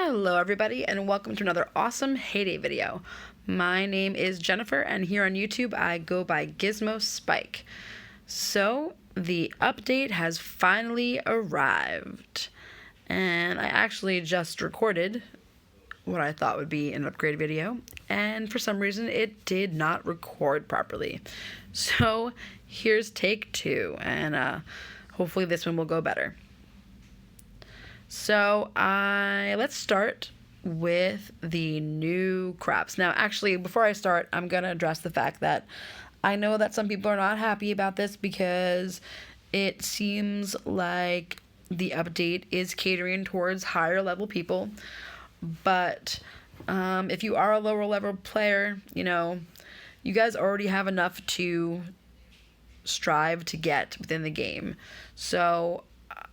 Hello everybody and welcome to another awesome Heyday video. My name is Jennifer and here on YouTube I go by GizmoSpike. So the update has finally arrived and I actually just recorded what I thought would be an upgrade video and for some reason it did not record properly. So here's take two and hopefully this one will go better. So let's start with the new crops. Now, actually, before I start, I'm going to address the fact that I know that some people are not happy about this because it seems like the update is catering towards higher level people. But if you are a lower level player, you guys already have enough to strive to get within the game. So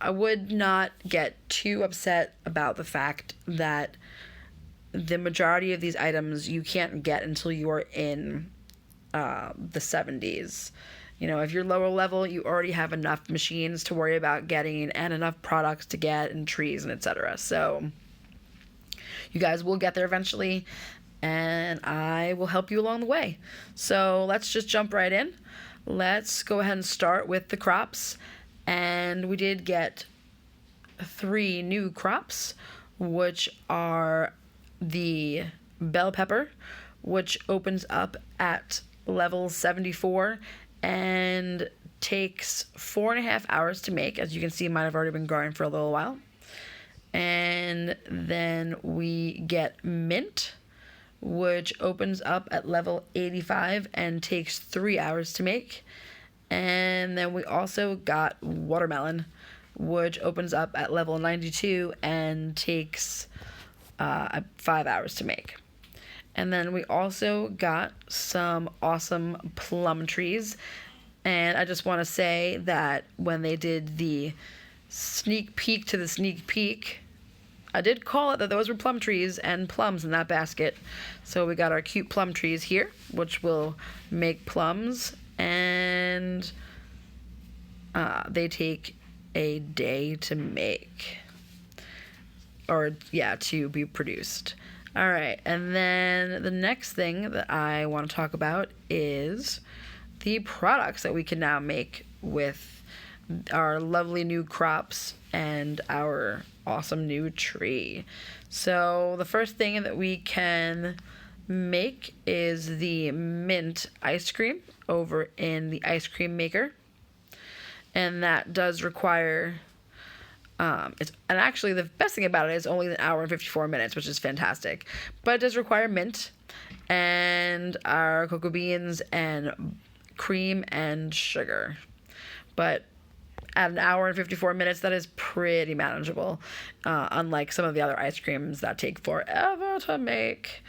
I would not get too upset about the fact that the majority of these items you can't get until you are in the 70s. If you're lower level, you already have enough machines to worry about getting and enough products to get and trees and etc. So you guys will get there eventually and I will help you along the way. So let's just jump right in. Let's go ahead and start with the crops. And we did get 3 new crops, which are the bell pepper, which opens up at level 74 and takes 4.5 hours to make. As you can see, mine have already been growing for a little while. And then we get mint, which opens up at level 85 and takes 3 hours to make. And then we also got watermelon, which opens up at level 92 and takes 5 hours to make. And then we also got some awesome plum trees. And I just want to say that when they did the sneak peek to the sneak peek, I did call it that those were plum trees and plums in that basket. So we got our cute plum trees here, which will make plums. And they take a day to make, to be produced. All right, and then the next thing that I want to talk about is the products that we can now make with our lovely new crops and our awesome new tree. So the first thing that we can make is the mint ice cream over in the ice cream maker, and that does require and actually the best thing about it is only 1 hour and 54 minutes, which is fantastic, but it does require mint and our cocoa beans and cream and sugar. But at 1 hour and 54 minutes, that is pretty manageable, unlike some of the other ice creams that take forever to make.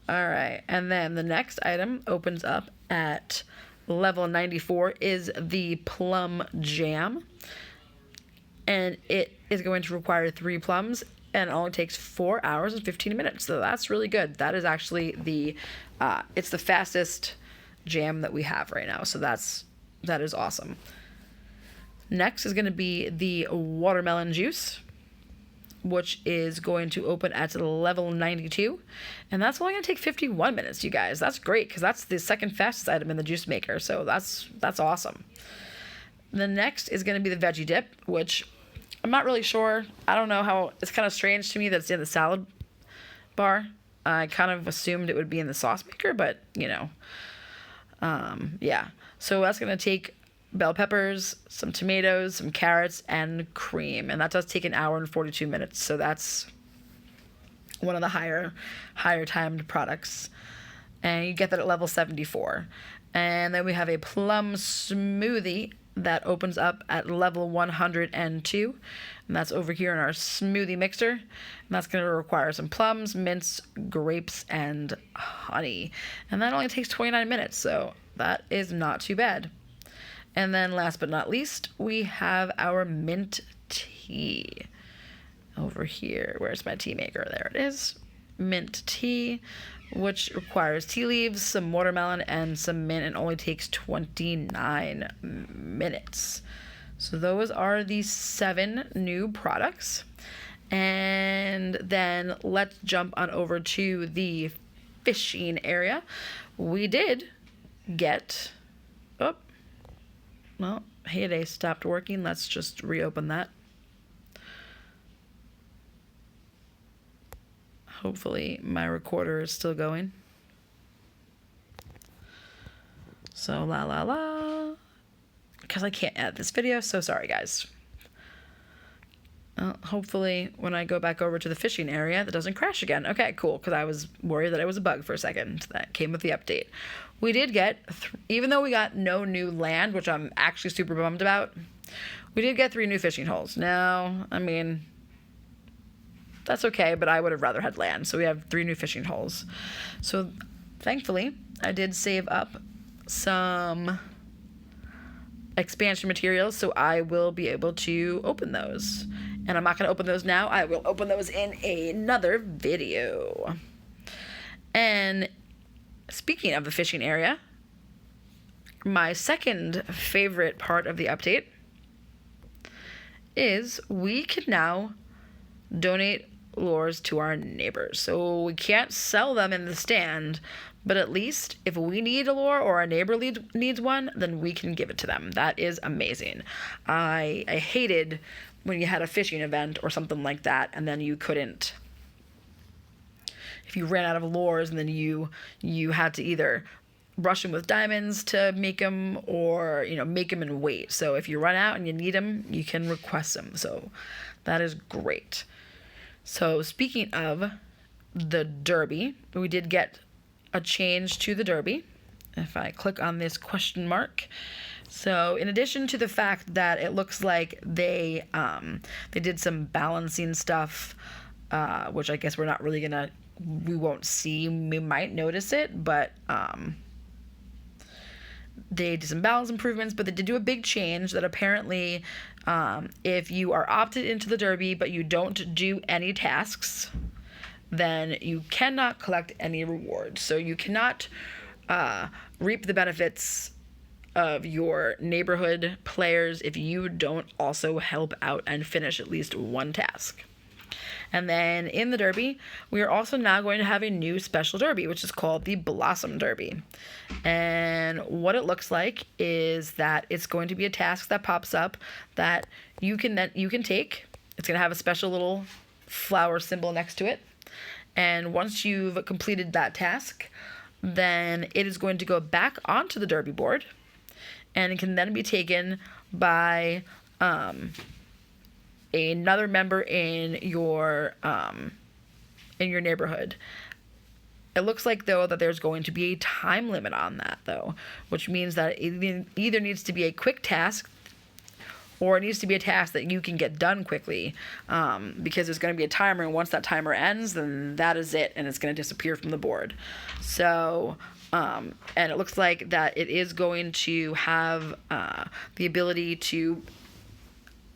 All right, and then the next item opens up at level 94 is the plum jam, and it is going to require 3 plums and it only takes 4 hours and 15 minutes. So that's really good. That is actually it's the fastest jam that we have right now. So that is awesome. Next is going to be the watermelon juice, which is going to open at level 92, and that's only going to take 51 minutes, you guys. That's great, because that's the second fastest item in the juice maker, so that's awesome. The next is going to be the veggie dip, which I'm not really sure. I don't know how, it's kind of strange to me that it's in the salad bar. I kind of assumed it would be in the sauce maker, but, yeah. So that's going to take bell peppers, some tomatoes, some carrots, and cream. And that does take 1 hour and 42 minutes. So that's one of the higher timed products. And you get that at level 74. And then we have a plum smoothie that opens up at level 102. And that's over here in our smoothie mixer. And that's going to require some plums, mints, grapes, and honey. And that only takes 29 minutes. So that is not too bad. And then last but not least, we have our mint tea over here. Where's my tea maker? There it is. Mint tea, which requires tea leaves, some watermelon, and some mint, and only takes 29 minutes. So those are the 7 new products. And And then let's jump on over to the fishing area. We did get, oh, well, Heyday stopped working. Let's just reopen that. Hopefully my recorder is still going. So la la la, because I can't edit this video, so sorry guys. Hopefully when I go back over to the fishing area, that doesn't crash again. Okay, cool, because I was worried that it was a bug for a second. That came with the update. We did get, even though we got no new land, which I'm actually super bummed about, we did get 3 new fishing holes. Now, I mean, that's okay, but I would have rather had land. So we have 3 new fishing holes. So thankfully, I did save up some expansion materials, so I will be able to open those. And I'm not going to open those now. I will open those in another video. And speaking of the fishing area, my second favorite part of the update is we can now donate lures to our neighbors. So we can't sell them in the stand, but at least if we need a lure or our neighbor needs one, then we can give it to them. That is amazing. I hated when you had a fishing event or something like that, and then you couldn't, if you ran out of lures, and then you had to either brush them with diamonds to make them, or make them and wait. So if you run out and you need them, you can request them. So that is great. So speaking of the derby, we did get a change to the derby. If I click on this question mark, so in addition to the fact that it looks like they did some balancing stuff, which I guess we're not really we won't see, we might notice it, but they did some balance improvements, but they did do a big change that apparently if you are opted into the derby but you don't do any tasks, then you cannot collect any rewards. So you cannot reap the benefits of your neighborhood players if you don't also help out and finish at least one task. And then in the derby, we are also now going to have a new special derby, which is called the Blossom Derby. And what it looks like is that it's going to be a task that pops up that you can take. It's going to have a special little flower symbol next to it. And once you've completed that task, then it is going to go back onto the derby board, and it can then be taken by another member in your neighborhood. It looks like, though, that there's going to be a time limit on that, though, which means that it either needs to be a quick task or it needs to be a task that you can get done quickly, because there's going to be a timer, and once that timer ends, then that is it, and it's going to disappear from the board. So, and it looks like that it is going to have the ability to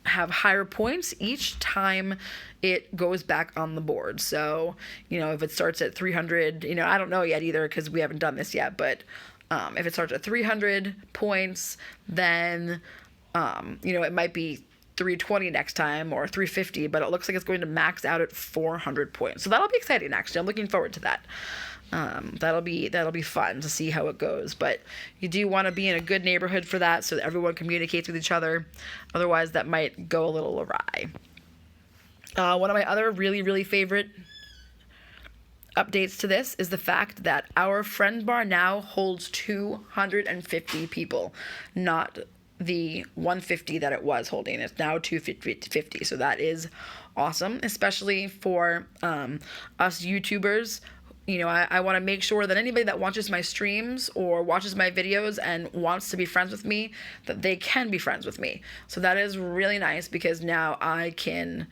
have higher points each time it goes back on the board. So, if it starts at 300, I don't know yet either because we haven't done this yet, but if it starts at 300 points, then it might be 320 next time or 350, but it looks like it's going to max out at 400 points. So that'll be exciting, actually. I'm looking forward to that. That'll be fun to see how it goes. But you do want to be in a good neighborhood for that so that everyone communicates with each other. Otherwise, that might go a little awry. One of my other really, really favorite updates to this is the fact that our friend bar now holds 250 people, not the 150 that it was holding. It's now 250. So that is awesome, especially for us YouTubers. I want to make sure that anybody that watches my streams or watches my videos and wants to be friends with me, that they can be friends with me. So that is really nice because now I can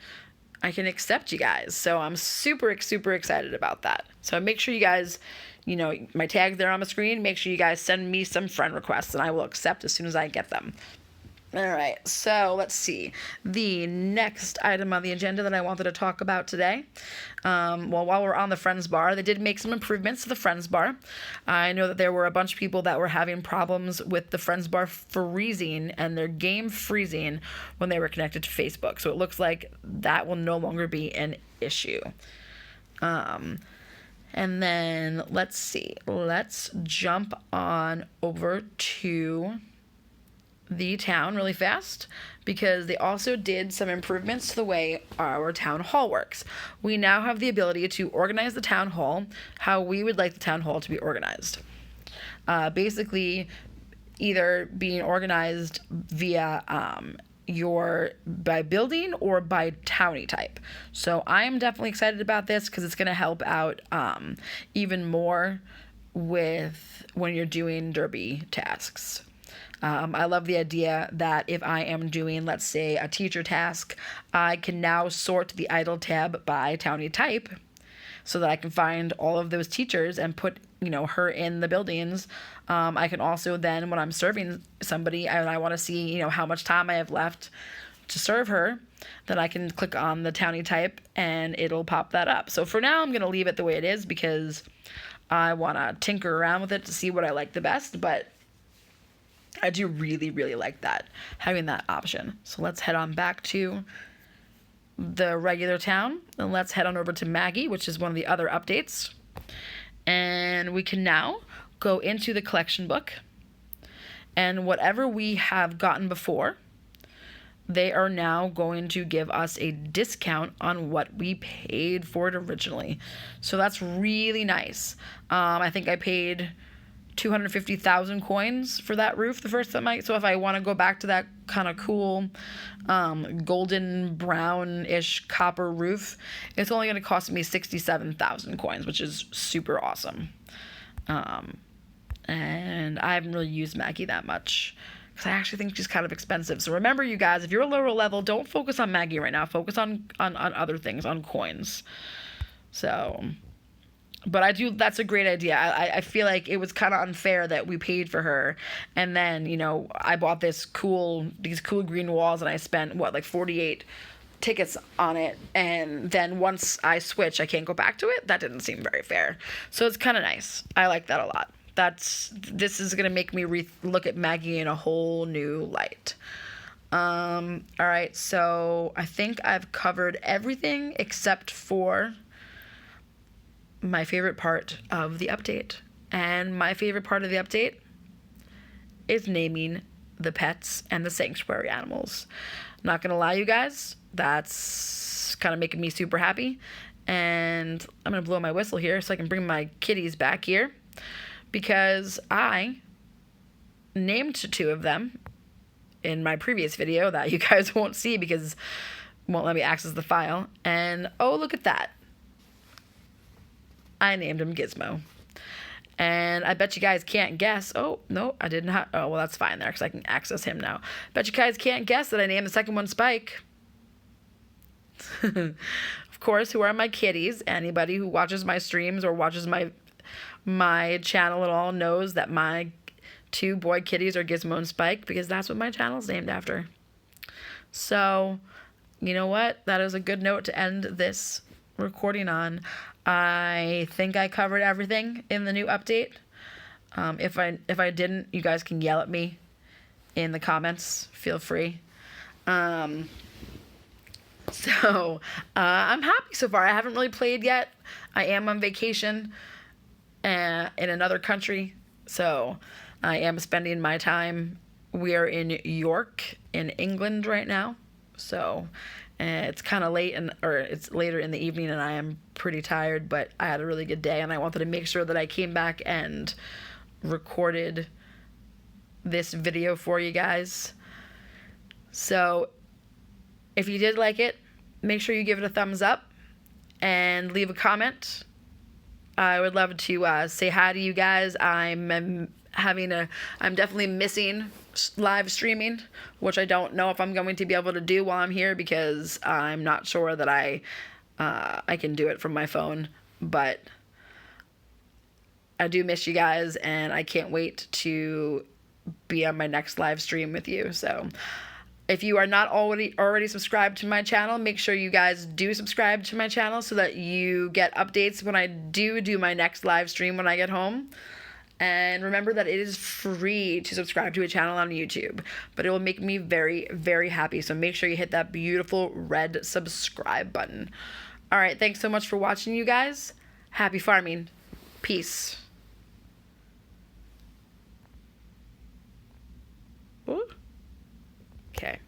accept you guys. So I'm super, super excited about that. So make sure you guys, my tag there on the screen, make sure you guys send me some friend requests and I will accept as soon as I get them. All right, so let's see. The next item on the agenda that I wanted to talk about today, well, while we're on the Friends bar, they did make some improvements to the Friends bar. I know that there were a bunch of people that were having problems with the Friends bar freezing and their game freezing when they were connected to Facebook. So it looks like that will no longer be an issue. And then let's see. Let's jump on over to the town really fast, because they also did some improvements to the way our town hall works. We now have the ability to organize the town hall how we would like the town hall to be organized. Basically, either being organized via by building or by townie type. So I am definitely excited about this because it's going to help out even more with when you're doing derby tasks. I love the idea that if I am doing, let's say, a teacher task, I can now sort the idle tab by townie type so that I can find all of those teachers and put, her in the buildings. I can also then, when I'm serving somebody and I want to see, how much time I have left to serve her, then I can click on the townie type and it'll pop that up. So for now, I'm going to leave it the way it is because I want to tinker around with it to see what I like the best, but I do really, really like that, having that option. So let's head on back to the regular town, and let's head on over to Maggie, which is one of the other updates. And we can now go into the collection book, and whatever we have gotten before, they are now going to give us a discount on what we paid for it originally. So that's really nice. I think I paid 250,000 coins for that roof the first time. So if I want to go back to that kind of cool golden brownish copper roof, it's only going to cost me 67,000 coins, which is super awesome. And I haven't really used Maggie that much because I actually think she's kind of expensive. So remember, you guys, if you're a lower level, don't focus on Maggie right now. Focus on other things, on coins. So... But that's a great idea. I feel like it was kind of unfair that we paid for her, and then, I bought these cool green walls, and I spent, 48 tickets on it, and then once I switch, I can't go back to it? That didn't seem very fair. So it's kind of nice. I like that a lot. This is going to make me look at Maggie in a whole new light. All right, so I think I've covered everything except for my favorite part of the update. And my favorite part of the update is naming the pets and the sanctuary animals. Not gonna lie, you guys, that's kind of making me super happy. And I'm gonna blow my whistle here so I can bring my kitties back here, because I named 2 of them in my previous video that you guys won't see because it won't let me access the file. And oh, look at that. I named him Gizmo. And I bet you guys can't guess. Oh, no, I did not. Oh, well, that's fine there because I can access him now. Bet you guys can't guess that I named the second one Spike. Of course, who are my kitties? Anybody who watches my streams or watches my channel at all knows that my 2 boy kitties are Gizmo and Spike, because that's what my channel is named after. So, you know what? That is a good note to end this recording on. I think I covered everything in the new update. If I didn't, you guys can yell at me in the comments. Feel free. I'm happy so far. I haven't really played yet. I am on vacation in another country, so I am spending my time. We are in York, in England right now, so it's kind of late, or it's later in the evening, and I am pretty tired, but I had a really good day, and I wanted to make sure that I came back and recorded this video for you guys. So if you did like it, make sure you give it a thumbs up and leave a comment. I would love to say hi to you guys. I'm definitely missing live streaming, which I don't know if I'm going to be able to do while I'm here because I'm not sure that I can do it from my phone, but I do miss you guys, and I can't wait to be on my next live stream with you. So if you are not already subscribed to my channel, make sure you guys do subscribe to my channel so that you get updates when I do my next live stream when I get home. And remember that it is free to subscribe to a channel on YouTube, but it will make me very, very happy. So make sure you hit that beautiful red subscribe button. All right, thanks so much for watching, you guys. Happy farming. Peace. Ooh. Okay.